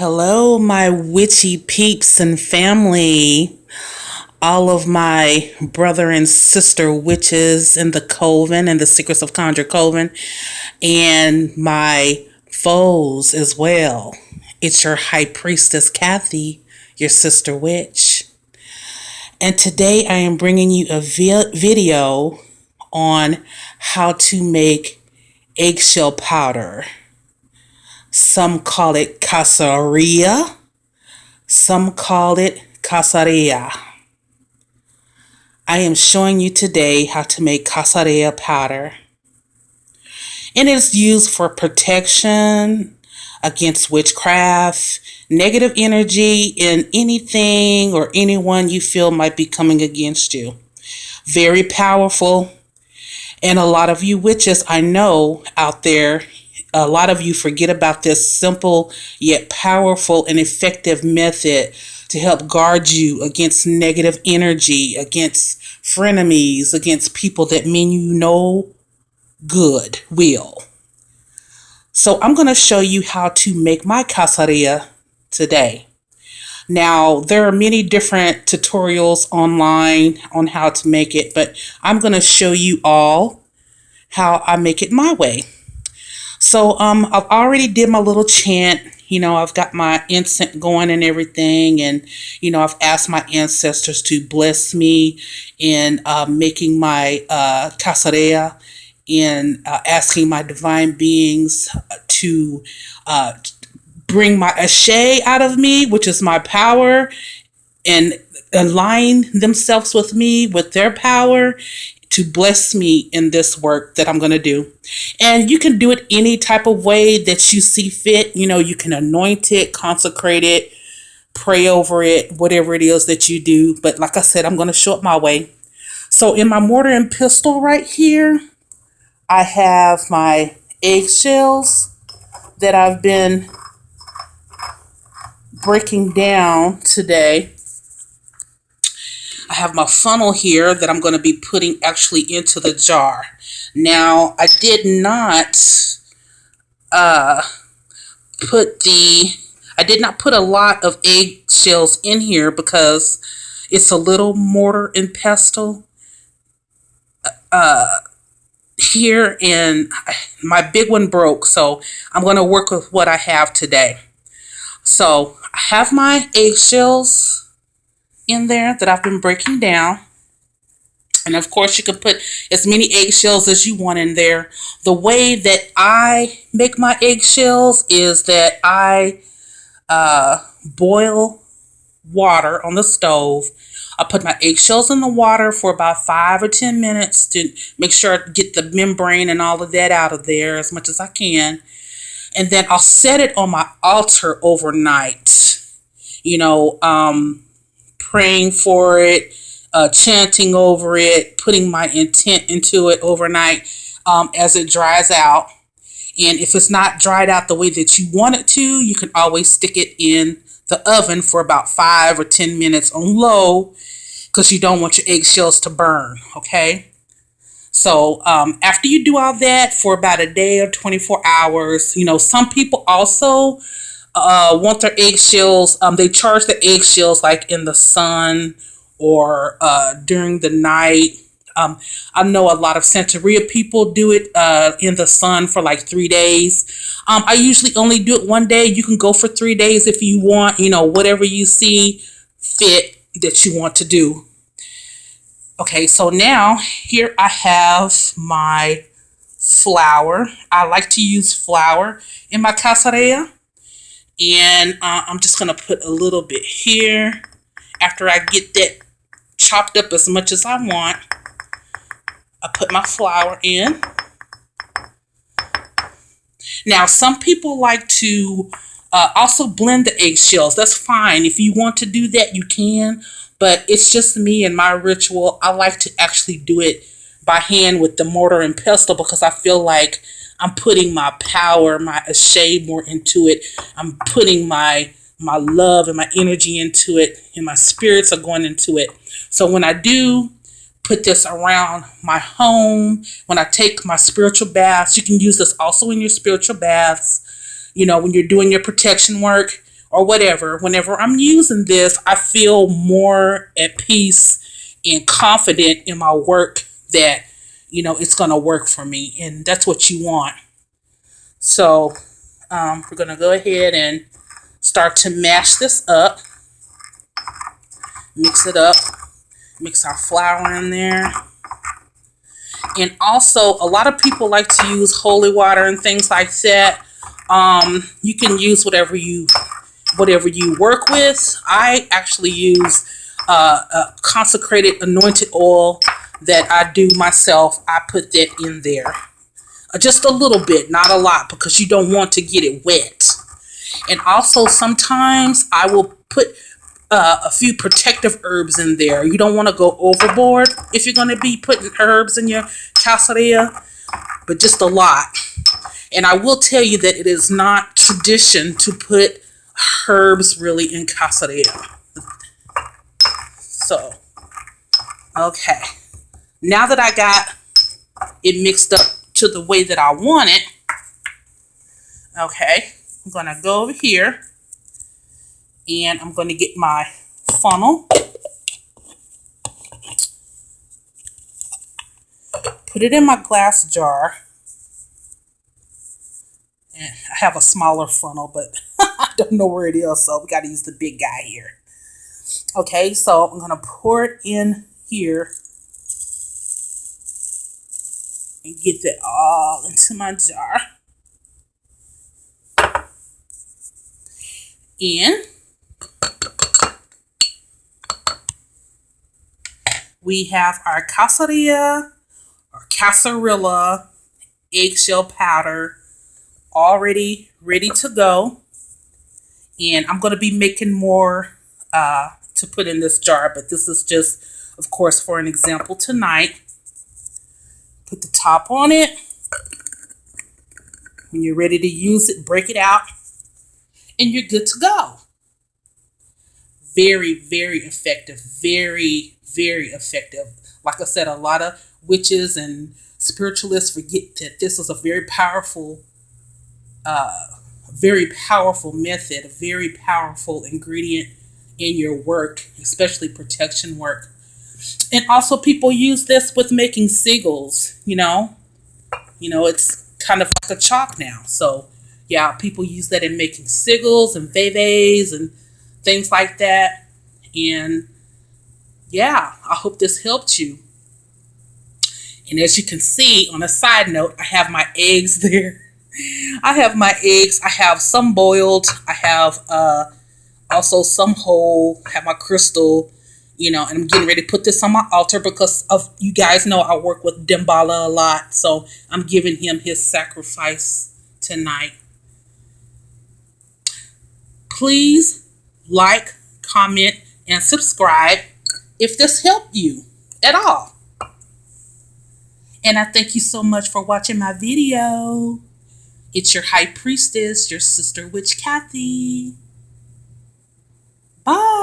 Hello, my witchy peeps and family, all of my brother and sister witches in the coven and the secrets of Conjure Coven, and my foes as well. It's your high priestess, Kathy, your sister witch. And today I am bringing you a video on how to make eggshell powder. Some call it Cascarilla. Some call it Cascarilla. I am showing you today how to make Cascarilla powder. And it's used for protection against witchcraft, negative energy, and anything or anyone you feel might be coming against you. Very powerful. And a lot of you witches I know out there, a lot of you forget about this simple yet powerful and effective method to help guard you against negative energy, against frenemies, against people that mean you no good will. So I'm going to show you how to make my Cascarilla today. Now, there are many different tutorials online on how to make it, but I'm going to show you all how I make it my way. So I've already did my little chant. I've got my incense going and everything. And, I've asked my ancestors to bless me in making my Cascarilla, and asking my divine beings to bring my ashe out of me, which is my power, and align themselves with me, with their power, to bless me in this work that I'm going to do. And you can do it any type of way that you see fit. You can anoint it, consecrate it, pray over it, whatever it is that you do. But like I said, I'm going to show it my way. So in my mortar and pestle right here, I have my eggshells that I've been breaking down today. I have my funnel here that I'm going to be putting actually into the jar. Now, I did not put a lot of eggshells in here because it's a little mortar and pestle here, and my big one broke, so I'm going to work with what I have today. So I have my eggshells in there that I've been breaking down. And of course you can put as many eggshells as you want in there. The way that I make my eggshells is that I boil water on the stove. I put my eggshells in the water for about 5 or 10 minutes to make sure I get the membrane and all of that out of there as much as I can. And then I'll set it on my altar overnight. Praying for it, chanting over it, putting my intent into it overnight as it dries out. And if it's not dried out the way that you want it to, you can always stick it in the oven for about 5 or 10 minutes on low, because you don't want your eggshells to burn, okay? So after you do all that for about a day or 24 hours, some people also want their eggshells, they charge the eggshells like in the sun or during the night. I know a lot of Santeria people do it in the sun for like 3 days. I usually only do it one day. You can go for 3 days if you want, whatever you see fit that you want to do. Okay, so now here I have my flour. I like to use flour in my Cascarilla. And I'm just going to put a little bit here. After I get that chopped up as much as I want, I put my flour in. Now, some people like to also blend the eggshells. That's fine. If you want to do that, you can. But it's just me and my ritual. I like to actually do it by hand with the mortar and pestle because I feel like I'm putting my power, my ashe more into it. I'm putting my love and my energy into it, and my spirits are going into it. So when I do put this around my home, when I take my spiritual baths, you can use this also in your spiritual baths, when you're doing your protection work, or whatever, whenever I'm using this, I feel more at peace and confident in my work that, it's going to work for me. And that's what you want. So we're going to go ahead and start to mash this up. Mix it up. Mix our flour in there. And also, a lot of people like to use holy water and things like that. You can use whatever you work with. I actually use a consecrated anointed oil that I do myself. I put that in there. Just a little bit, not a lot, because you don't want to get it wet. And also, sometimes I will put a few protective herbs in there. You don't want to go overboard if you're going to be putting herbs in your cascarilla, but just a lot. And I will tell you that it is not tradition to put herbs really in cascarilla. So, okay. Now that I got it mixed up to the way that I want it, okay, I'm going to go over here and I'm going to get my funnel, put it in my glass jar. And I have a smaller funnel, but I don't know where it is, so we got to use the big guy here. Okay, so I'm going to pour it in here and get that all into my jar. And we have our cascarilla or cascarilla eggshell powder already ready to go. And I'm going to be making more to put in this jar, but this is just, of course, for an example tonight. Put the top on it. When you're ready to use it, break it out, and you're good to go. Very, very effective. Very, very effective. Like I said, a lot of witches and spiritualists forget that this is a very powerful method, a very powerful ingredient in your work, especially protection work. And also people use this with making sigils, it's kind of like a chalk now. So yeah, people use that in making sigils and veves and things like that. And yeah, I hope this helped you. And as you can see, on a side note, I have my eggs there. I have my eggs. I have some boiled. I have also some whole. I have my crystal, and I'm getting ready to put this on my altar because you guys know I work with Dembala a lot. So I'm giving him his sacrifice tonight. Please like, comment, and subscribe if this helped you at all. And I thank you so much for watching my video. It's your high priestess, your sister witch Kathy. Bye.